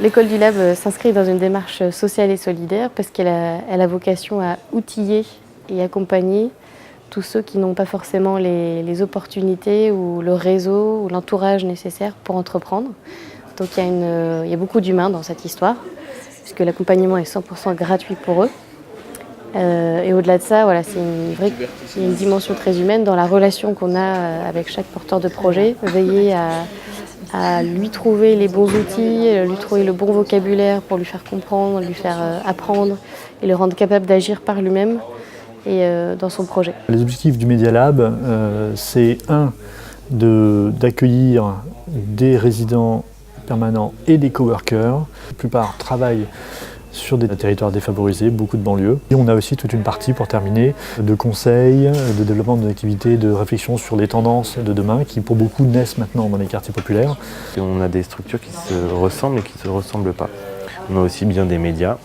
L'école du Lab s'inscrit dans une démarche sociale et solidaire parce elle a vocation à outiller et accompagner tous ceux qui n'ont pas forcément les opportunités ou le réseau ou l'entourage nécessaire pour entreprendre. Donc il y a beaucoup d'humains dans cette histoire, puisque l'accompagnement est 100% gratuit pour eux. Et au-delà de ça, voilà, il y a une dimension très humaine dans la relation qu'on a avec chaque porteur de projet, veiller à lui trouver les bons outils, lui trouver le bon vocabulaire pour lui faire comprendre, lui faire apprendre et le rendre capable d'agir par lui-même et dans son projet. Les objectifs du Media Lab, c'est d'accueillir des résidents permanents et des coworkers. La plupart travaillent sur des territoires défavorisés, beaucoup de banlieues. Et on a aussi toute une partie, pour terminer, de conseils, de développement d'activités, de réflexion sur les tendances de demain qui, pour beaucoup, naissent maintenant dans les quartiers populaires. Et on a des structures qui se ressemblent et qui ne se ressemblent pas. On a aussi bien des médias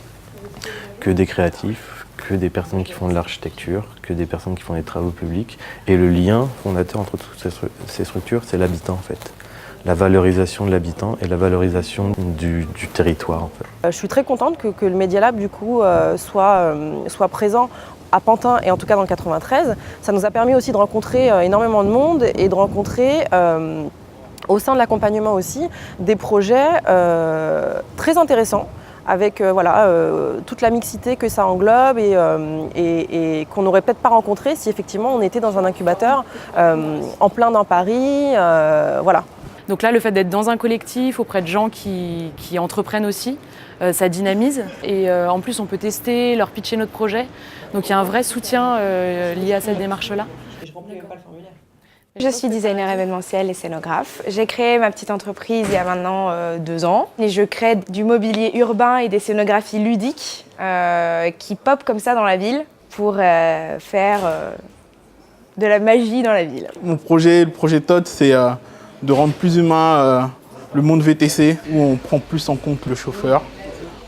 que des créatifs, que des personnes qui font de l'architecture, que des personnes qui font des travaux publics. Et le lien fondateur entre toutes ces structures, c'est l'habitant en fait. La valorisation de l'habitant et la valorisation du territoire. En fait. Je suis très contente que le Media Lab du coup, soit présent à Pantin et en tout cas dans le 93. Ça nous a permis aussi de rencontrer énormément de monde et de rencontrer au sein de l'accompagnement aussi des projets très intéressants avec toute la mixité que ça englobe et qu'on n'aurait peut-être pas rencontré si effectivement on était dans un incubateur en plein dans Paris. Voilà. Donc là, le fait d'être dans un collectif auprès de gens qui entreprennent aussi, ça dynamise. Et en plus, on peut tester, leur pitcher notre projet. Donc il y a un vrai soutien lié à cette démarche-là. Je suis designer événementiel et scénographe. J'ai créé ma petite entreprise il y a maintenant 2 ans. Et je crée du mobilier urbain et des scénographies ludiques qui pop comme ça dans la ville pour faire de la magie dans la ville. Mon projet, le projet Todd, c'est de rendre plus humain le monde VTC, où on prend plus en compte le chauffeur,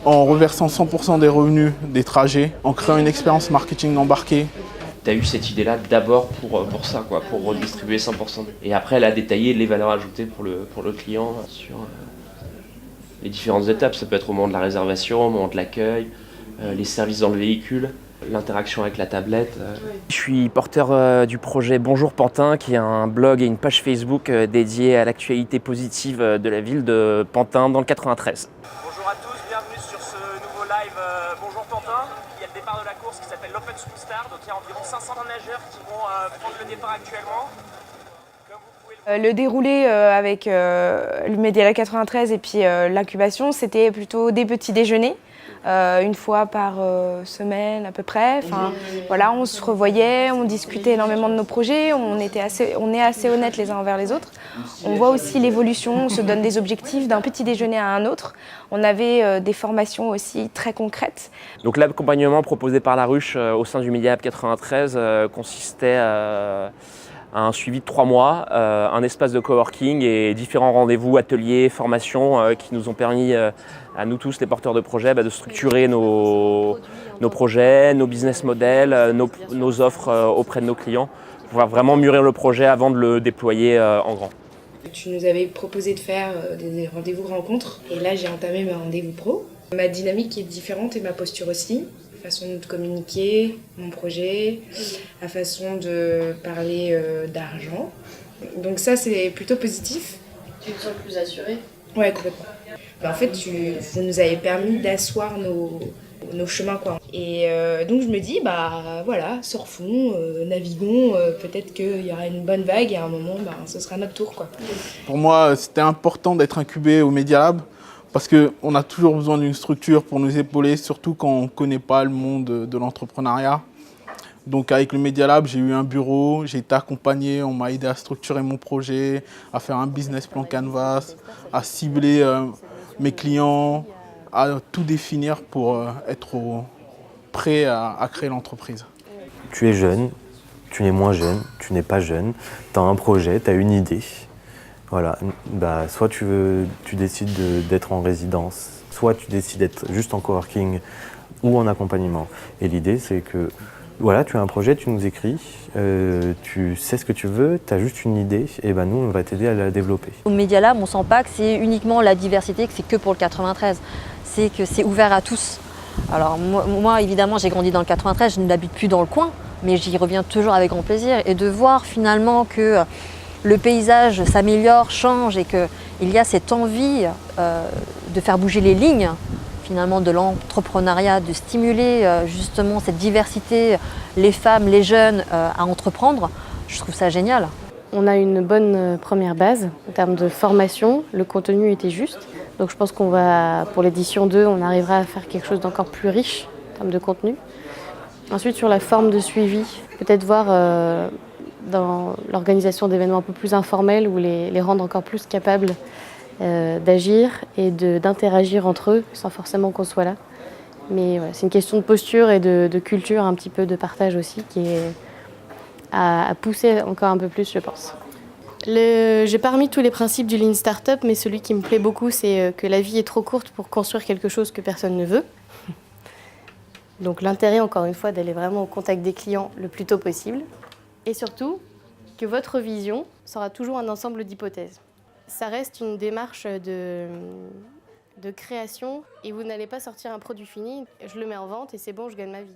en reversant 100% des revenus des trajets, en créant une expérience marketing embarquée. Tu as eu cette idée-là d'abord pour ça, quoi, pour redistribuer 100%. Et après, elle a détaillé les valeurs ajoutées pour le client sur les différentes étapes. Ça peut être au moment de la réservation, au moment de l'accueil, les services dans le véhicule, l'interaction avec la tablette. Je suis porteur du projet Bonjour Pantin, qui est un blog et une page Facebook dédiée à l'actualité positive de la ville de Pantin dans le 93. Bonjour à tous, bienvenue sur ce nouveau live Bonjour Pantin. Il y a le départ de la course qui s'appelle l'Open Swim Star, donc il y a environ 500 nageurs qui vont prendre le départ actuellement. Le déroulé avec le Media Lab 93 et puis l'incubation, c'était plutôt des petits déjeuners. Une fois par semaine à peu près. Enfin, voilà, on se revoyait, on discutait énormément de nos projets, on est assez honnêtes les uns envers les autres. On voit aussi l'évolution, on se donne des objectifs d'un petit déjeuner à un autre. On avait des formations aussi très concrètes. Donc l'accompagnement proposé par La Ruche au sein du Media Lab 93 consistait à un suivi de 3 mois, un espace de coworking et différents rendez-vous, ateliers, formations qui nous ont permis à nous tous, les porteurs de projets, de structurer nos projets, nos business models, nos offres auprès de nos clients, pour pouvoir vraiment mûrir le projet avant de le déployer en grand. Tu nous avais proposé de faire des rendez-vous rencontres et là j'ai entamé mes rendez-vous pro. Ma dynamique est différente et ma posture aussi. La façon de communiquer, mon projet, la façon de parler d'argent. Donc ça c'est plutôt positif. Tu te sens plus assurée ? Ouais, complètement. En fait, vous nous avez permis d'asseoir nos chemins, quoi. Et donc je me dis, voilà, surfons, naviguons, peut-être qu'il y aura une bonne vague et à un moment, ce sera notre tour, quoi. Pour moi, c'était important d'être incubé au Media Lab parce qu'on a toujours besoin d'une structure pour nous épauler, surtout quand on ne connaît pas le monde de l'entrepreneuriat. Donc avec le Media Lab, j'ai eu un bureau, j'ai été accompagné, on m'a aidé à structurer mon projet, à faire un business plan canvas, à cibler mes clients, à tout définir pour être prêt à créer l'entreprise. Tu es jeune, tu n'es moins jeune, tu n'es pas jeune, tu as un projet, tu as une idée. Voilà, soit tu décides d'être en résidence, soit tu décides d'être juste en coworking ou en accompagnement. Et l'idée, c'est que Voilà, tu as un projet, tu nous écris, tu sais ce que tu veux, tu as juste une idée, et ben nous on va t'aider à la développer. Au Media Lab, on sent pas que c'est uniquement la diversité, que c'est que pour le 93, c'est que c'est ouvert à tous. Alors moi évidemment j'ai grandi dans le 93, je n'habite plus dans le coin, mais j'y reviens toujours avec grand plaisir, et de voir finalement que le paysage s'améliore, change, et qu'il y a cette envie de faire bouger les lignes finalement de l'entrepreneuriat, de stimuler justement cette diversité, les femmes, les jeunes à entreprendre, je trouve ça génial. On a une bonne première base en termes de formation, le contenu était juste. Donc je pense qu'on va, pour l'édition 2, on arrivera à faire quelque chose d'encore plus riche en termes de contenu. Ensuite, sur la forme de suivi, peut-être voir dans l'organisation d'événements un peu plus informels ou les rendre encore plus capables d'agir et d'interagir entre eux sans forcément qu'on soit là. Mais voilà, c'est une question de posture et de culture, un petit peu de partage aussi, qui est à pousser encore un peu plus, je pense. J'ai pas remis tous les principes du Lean Startup, mais celui qui me plaît beaucoup, c'est que la vie est trop courte pour construire quelque chose que personne ne veut. Donc l'intérêt, encore une fois, d'aller vraiment au contact des clients le plus tôt possible. Et surtout, que votre vision sera toujours un ensemble d'hypothèses. Ça reste une démarche de création et vous n'allez pas sortir un produit fini, je le mets en vente et c'est bon, je gagne ma vie.